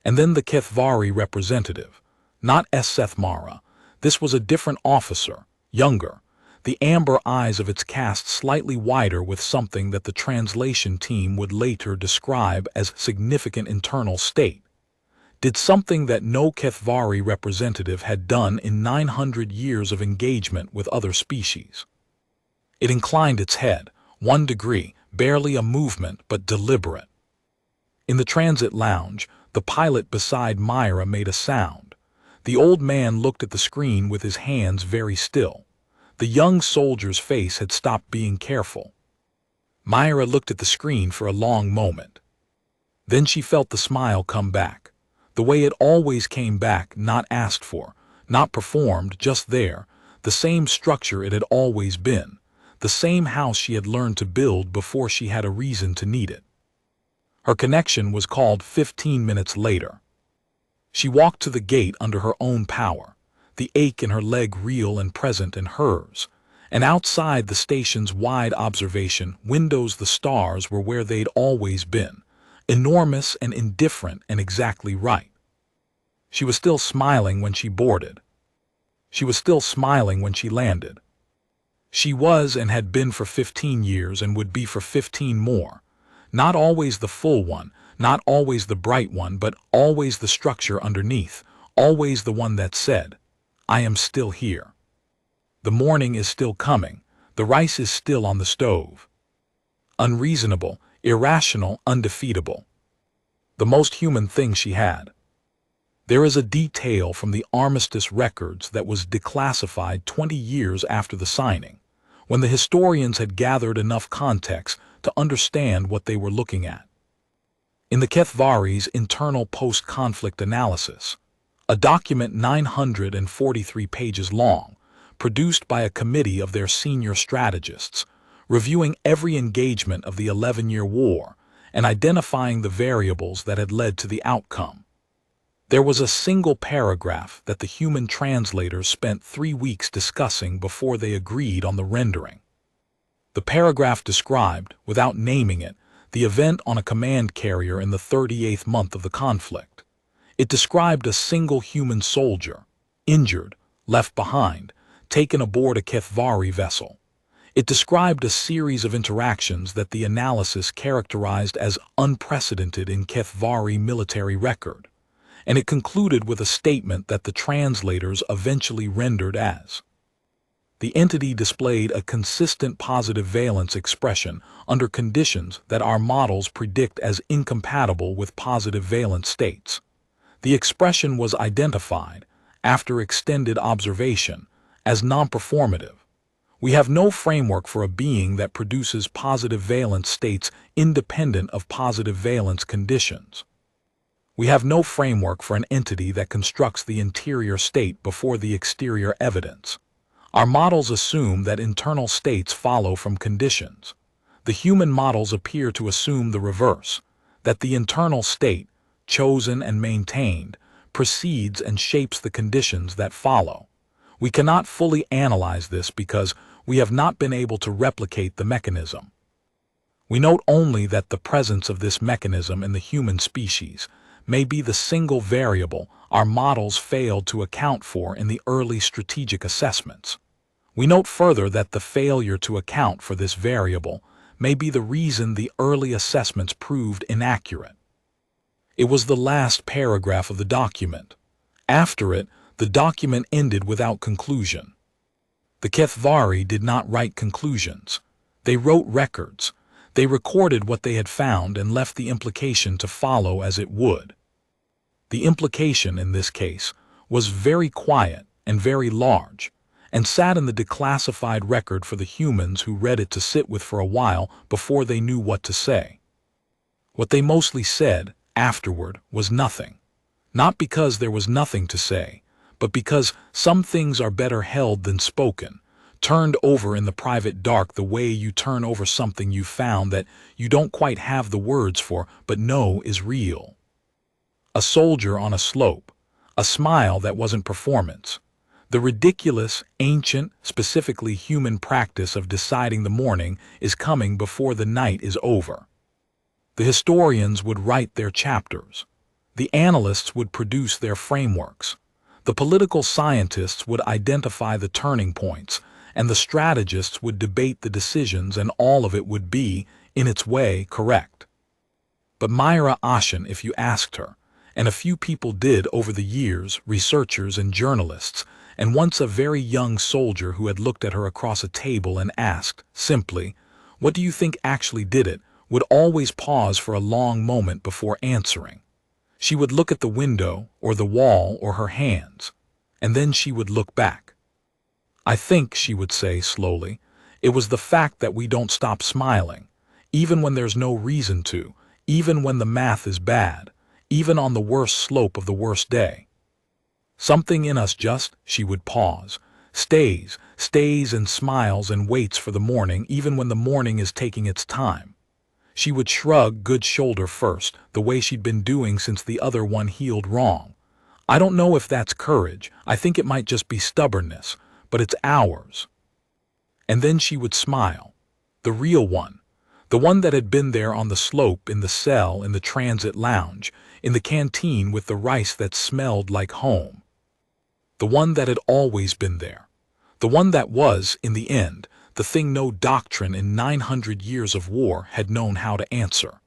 And then the Kithvari representative, not Seth Mara. This was a different officer, younger, the amber eyes of its cast slightly wider with something that the translation team would later describe as significant internal state. Did something that no Kithvari representative had done in 900 years of engagement with other species. It inclined its head, 1 degree, barely a movement but deliberate. In the transit lounge, the pilot beside Myra made a sound. The old man looked at the screen with his hands very still. The young soldier's face had stopped being careful. Myra looked at the screen for a long moment. Then she felt the smile come back. The way it always came back, not asked for, not performed, just there, the same structure it had always been, the same house she had learned to build before she had a reason to need it. Her connection was called 15 minutes later. She walked to the gate under her own power, the ache in her leg real and present in hers, and outside the station's wide observation windows the stars were where they'd always been, enormous and indifferent and exactly right. She was still smiling when she boarded. She was still smiling when she landed. She was and had been for 15 years and would be for 15 more. Not always the full one, not always the bright one, but always the structure underneath, always the one that said, I am still here. The morning is still coming, the rice is still on the stove. Unreasonable, irrational, undefeatable. The most human thing she had. There is a detail from the armistice records that was declassified 20 years after the signing, when the historians had gathered enough context to understand what they were looking at. In the Kithvari's internal post-conflict analysis, a document 943 pages long, produced by a committee of their senior strategists, reviewing every engagement of the 11-year war and identifying the variables that had led to the outcome. There was a single paragraph that the human translators spent 3 weeks discussing before they agreed on the rendering. The paragraph described, without naming it, the event on a command carrier in the 38th month of the conflict. It described a single human soldier, injured, left behind, taken aboard a Kithvari vessel. It described a series of interactions that the analysis characterized as unprecedented in Kithvari military record, and it concluded with a statement that the translators eventually rendered as: the entity displayed a consistent positive valence expression under conditions that our models predict as incompatible with positive valence states. The expression was identified, after extended observation, as non-performative. We have no framework for a being that produces positive valence states independent of positive valence conditions. We have no framework for an entity that constructs the interior state before the exterior evidence. Our models assume that internal states follow from conditions. The human models appear to assume the reverse, that the internal state, chosen and maintained, precedes and shapes the conditions that follow. We cannot fully analyze this because we have not been able to replicate the mechanism. We note only that the presence of this mechanism in the human species may be the single variable our models failed to account for in the early strategic assessments. We note further that the failure to account for this variable may be the reason the early assessments proved inaccurate. It was the last paragraph of the document. After it, the document ended without conclusion. The Kethvari did not write conclusions. They wrote records. They recorded what they had found and left the implication to follow as it would. The implication, in this case, was very quiet and very large, and sat in the declassified record for the humans who read it to sit with for a while before they knew what to say. What they mostly said, afterward, was nothing. Not because there was nothing to say, but because some things are better held than spoken, turned over in the private dark the way you turn over something you found that you don't quite have the words for but know is real. A soldier on a slope, a smile that wasn't performance, the ridiculous, ancient, specifically human practice of deciding the morning is coming before the night is over. The historians would write their chapters. The analysts would produce their frameworks. The political scientists would identify the turning points, and the strategists would debate the decisions, and all of it would be, in its way, correct. But Myra Ashen, if you asked her, and a few people did over the years, researchers and journalists, and once a very young soldier who had looked at her across a table and asked, simply, "What do you think actually did it?" would always pause for a long moment before answering. She would look at the window, or the wall, or her hands, and then she would look back. "I think," she would say slowly, "it was the fact that we don't stop smiling, even when there's no reason to, even when the math is bad, even on the worst slope of the worst day. Something in us just," she would pause, stays and smiles and waits for the morning even when the morning is taking its time. She would shrug good shoulder first, the way she'd been doing since the other one healed wrong. "I don't know if that's courage, I think it might just be stubbornness, but it's ours." And then she would smile. The real one. The one that had been there on the slope, in the cell, in the transit lounge, in the canteen with the rice that smelled like home. The one that had always been there. The one that was, in the end, the thing no doctrine in 900 years of war had known how to answer.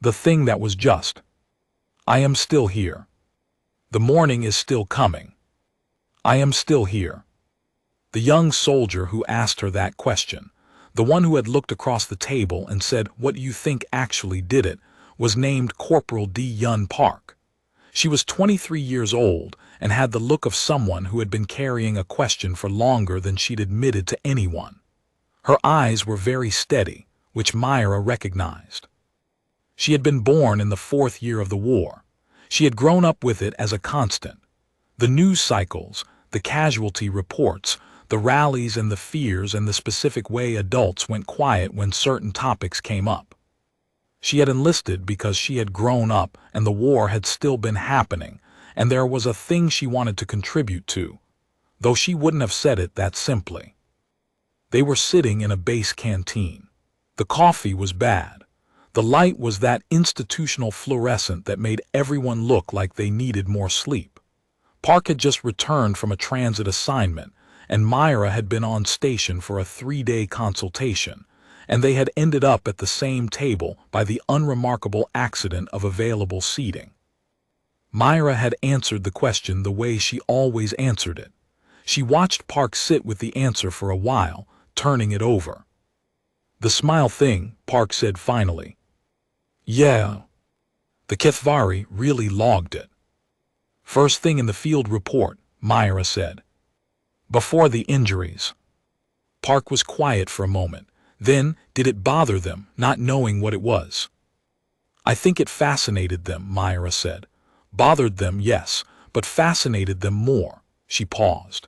The thing that was just. "I am still here. The morning is still coming. I am still here." The young soldier who asked her that question, the one who had looked across the table and said, "What do you think actually did it?" was named Corporal D. Yun Park. She was 23 years old and had the look of someone who had been carrying a question for longer than she'd admitted to anyone. Her eyes were very steady, which Myra recognized. She had been born in the 4th year of the war. She had grown up with it as a constant. The news cycles, the casualty reports, the rallies and the fears, and the specific way adults went quiet when certain topics came up. She had enlisted because she had grown up and the war had still been happening, and there was a thing she wanted to contribute to, though she wouldn't have said it that simply. They were sitting in a base canteen. The coffee was bad. The light was that institutional fluorescent that made everyone look like they needed more sleep. Park had just returned from a transit assignment, and Myra had been on station for a 3-day consultation, and they had ended up at the same table by the unremarkable accident of available seating. Myra had answered the question the way she always answered it. She watched Park sit with the answer for a while, turning it over. "The smile thing," Park said finally. "Yeah." The Kethvari really logged it. "First thing in the field report," Myra said. "Before the injuries." Park was quiet for a moment. Then, did it bother them, not knowing what it was? I think it fascinated them, Myra said. Bothered them, yes, but fascinated them more. She paused.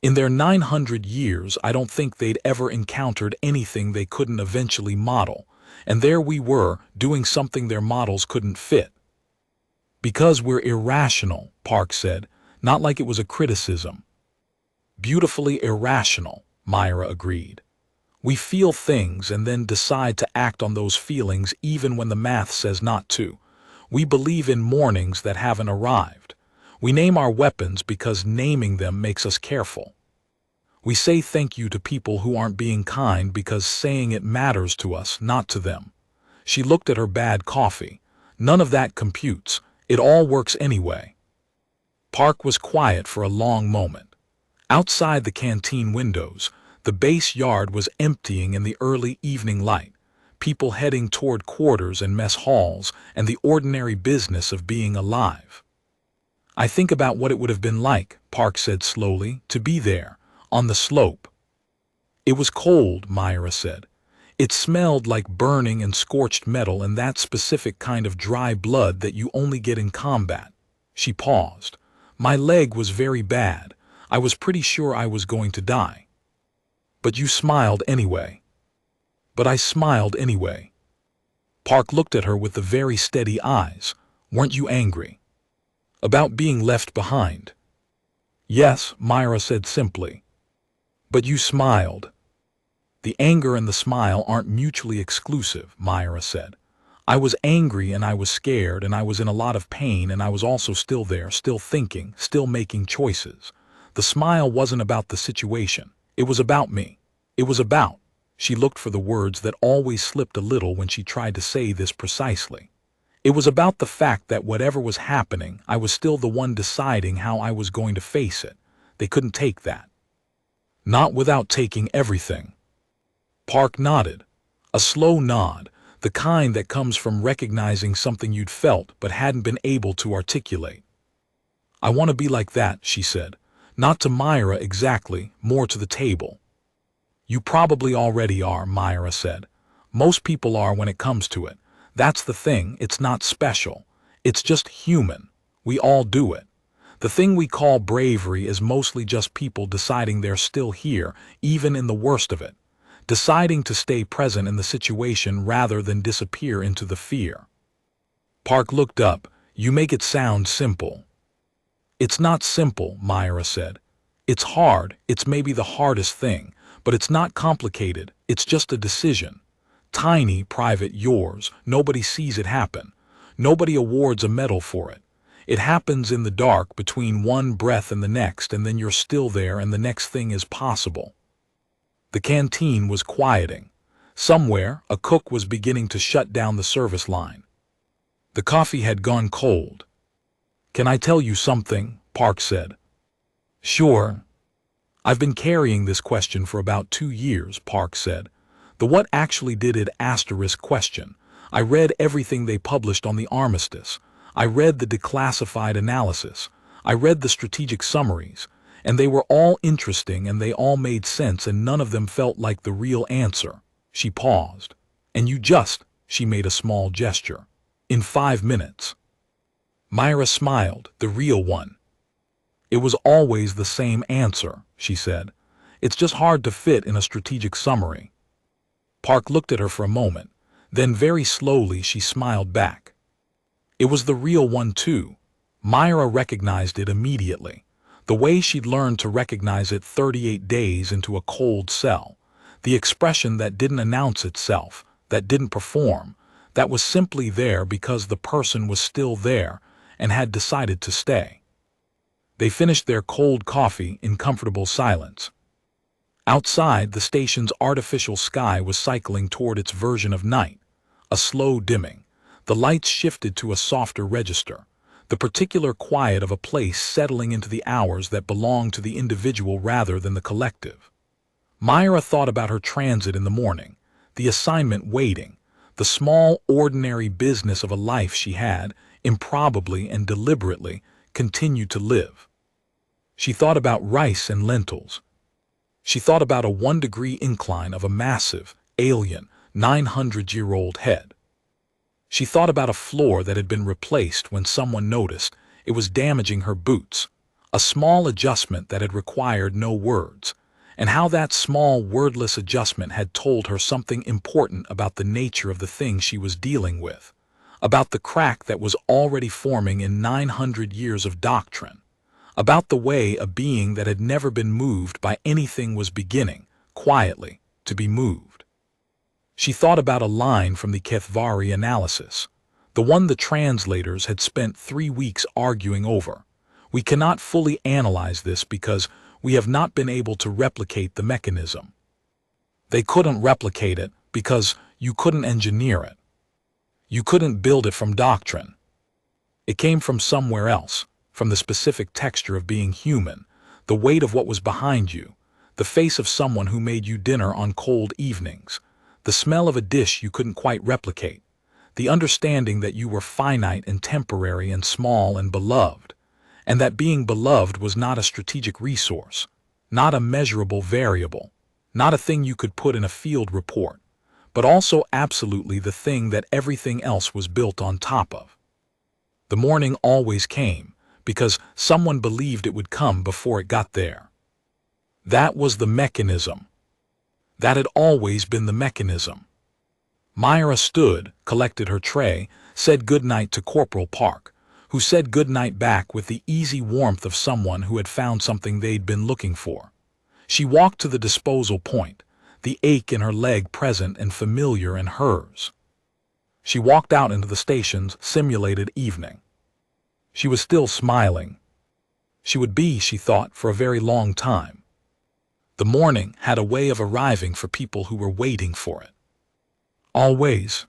In their 900 years, I don't think they'd ever encountered anything they couldn't eventually model, and there we were, doing something their models couldn't fit. Because we're irrational, Park said, not like it was a criticism. Beautifully irrational, Myra agreed. We feel things and then decide to act on those feelings even when the math says not to. We believe in mornings that haven't arrived. We name our weapons because naming them makes us careful. We say thank you to people who aren't being kind because saying it matters to us, not to them. She looked at her bad coffee. None of that computes. It all works anyway. Park was quiet for a long moment. Outside the canteen windows, the base yard was emptying in the early evening light, people heading toward quarters and mess halls and the ordinary business of being alive. I think about what it would have been like, Park said slowly, to be there, on the slope. It was cold, Myra said. It smelled like burning and scorched metal and that specific kind of dry blood that you only get in combat. She paused. My leg was very bad. I was pretty sure I was going to die. But you smiled anyway. But I smiled anyway. Park looked at her with the very steady eyes. Weren't you angry? About being left behind? Yes, Myra said simply. But you smiled. The anger and the smile aren't mutually exclusive, Myra said. I was angry and I was scared and I was in a lot of pain and I was also still there, still thinking, still making choices. The smile wasn't about the situation. It was about me. It was about. She looked for the words that always slipped a little when she tried to say this precisely. It was about the fact that whatever was happening, I was still the one deciding how I was going to face it. They couldn't take that. Not without taking everything. Park nodded. A slow nod, the kind that comes from recognizing something you'd felt but hadn't been able to articulate. I want to be like that, she said. Not to Myra exactly, more to the table. You probably already are, Myra said. Most people are when it comes to it. That's the thing, it's not special. It's just human. We all do it. The thing we call bravery is mostly just people deciding they're still here, even in the worst of it. Deciding to stay present in the situation rather than disappear into the fear. Park looked up. You make it sound simple. It's not simple, Myra said. It's hard, it's maybe the hardest thing, but it's not complicated, it's just a decision. Tiny, private, yours, nobody sees it happen. Nobody awards a medal for it. It happens in the dark between one breath and the next, and then you're still there and the next thing is possible. The canteen was quieting. Somewhere, a cook was beginning to shut down the service line. The coffee had gone cold. Can I tell you something? Park said. Sure. I've been carrying this question for about 2 years, Park said. The what actually did it asterisk question. I read everything they published on the armistice. I read the declassified analysis. I read the strategic summaries. And they were all interesting and they all made sense and none of them felt like the real answer. She paused. And you just, she made a small gesture. In 5 minutes. Myra smiled, the real one. It was always the same answer, she said. It's just hard to fit in a strategic summary. Park looked at her for a moment. Then very slowly she smiled back. It was the real one too. Myra recognized it immediately. The way she'd learned to recognize it 38 days into a cold cell. The expression that didn't announce itself, that didn't perform, that was simply there because the person was still there and had decided to stay. They finished their cold coffee in comfortable silence. Outside, the station's artificial sky was cycling toward its version of night, a slow dimming. The lights shifted to a softer register, the particular quiet of a place settling into the hours that belong to the individual rather than the collective. Myra thought about her transit in the morning, the assignment waiting, the small, ordinary business of a life she had, improbably and deliberately, continued to live. She thought about rice and lentils. She thought about a 1-degree incline of a massive, alien, 900-year-old head. She thought about a floor that had been replaced when someone noticed it was damaging her boots, a small adjustment that had required no words, and how that small wordless adjustment had told her something important about the nature of the thing she was dealing with, about the crack that was already forming in 900 years of doctrine, about the way a being that had never been moved by anything was beginning, quietly, to be moved. She thought about a line from the HFY analysis, the one the translators had spent 3 weeks arguing over. We cannot fully analyze this because we have not been able to replicate the mechanism. They couldn't replicate it because you couldn't engineer it. You couldn't build it from doctrine. It came from somewhere else, from the specific texture of being human, the weight of what was behind you, the face of someone who made you dinner on cold evenings, the smell of a dish you couldn't quite replicate, the understanding that you were finite and temporary and small and beloved, and that being beloved was not a strategic resource, not a measurable variable, not a thing you could put in a field report, but also absolutely the thing that everything else was built on top of. The morning always came, because someone believed it would come before it got there. That was the mechanism. That had always been the mechanism. Myra stood, collected her tray, said goodnight to Corporal Park, who said goodnight back with the easy warmth of someone who had found something they'd been looking for. She walked to the disposal point, the ache in her leg present and familiar in hers. She walked out into the station's simulated evening. She was still smiling. She would be, she thought, for a very long time. The morning had a way of arriving for people who were waiting for it. Always.